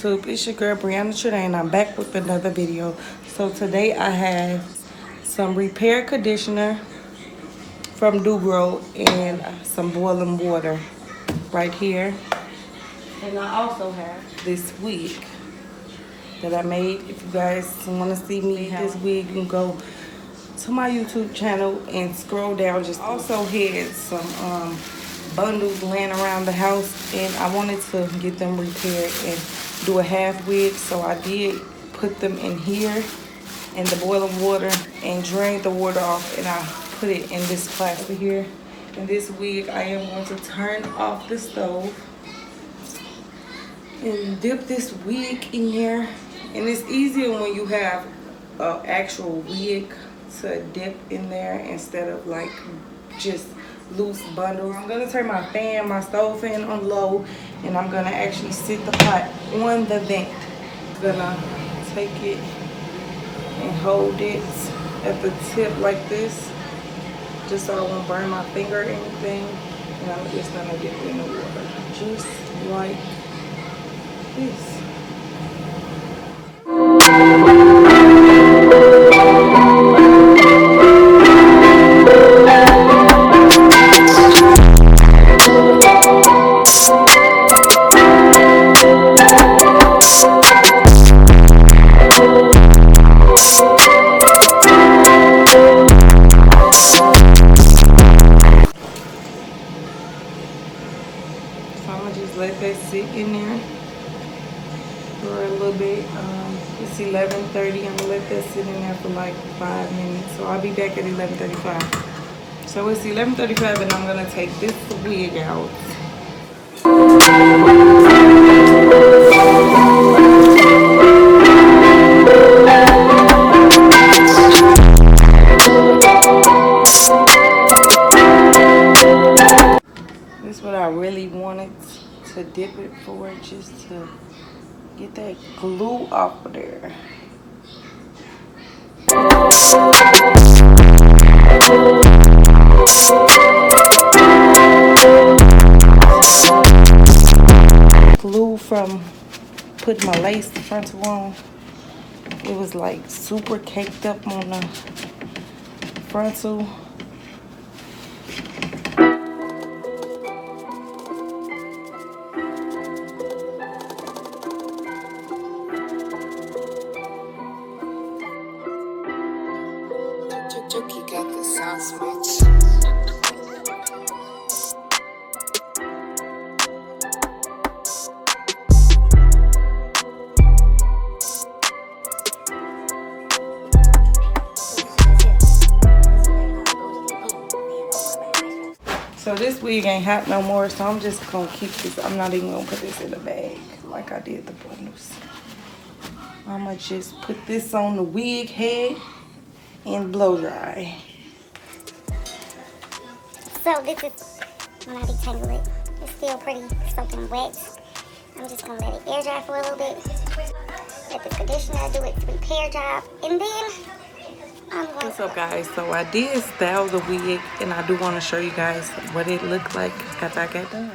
YouTube? It's your girl Brianna Trinae. I'm back with another video. So today I have some repair conditioner from Dugro and some boiling water right here. And I also have this wig that I made. If you guys want to see me this wig, you can go to my YouTube channel and scroll down. Just also had some bundles laying around the house, and I wanted to get them repaired and do a half wig, so I did put them in here in the boiling water and drained the water off, and I put it in this plastic here. And this wig, I am going to turn off the stove and dip this wig in here. And it's easier when you have an actual wig to dip in there instead of like just loose bundles. I'm gonna turn my stove fan on low, and I'm gonna actually sit the pot on the vent. I'm gonna take it and hold it at the tip like this, just so I won't burn my finger or anything. And I'm just gonna dip it in the water, just like this. Let that sit in there for a little bit. It's 11:30. I'm gonna let that sit in there for like 5 minutes. So I'll be back at 11:35. So it's 11:35, and I'm gonna take this wig out. This is what I really wanted to dip it for, just to get that glue off of there. Glue from putting my lace frontal on. It was like super caked up on the frontal. Jokey got the sound switch. So this wig ain't hot no more, so I'm just gonna keep this. I'm not even gonna put this in the bag like I did the bundles. I'm gonna just put this on the wig head and blow dry. So this is when I detangle it. It's still pretty soaking wet. I'm just gonna let it air dry for a little bit. Let the conditioner do its repair job, and then I'm going. What's up, guys? So I did style the wig, and I do want to show you guys what it looked like after I got done.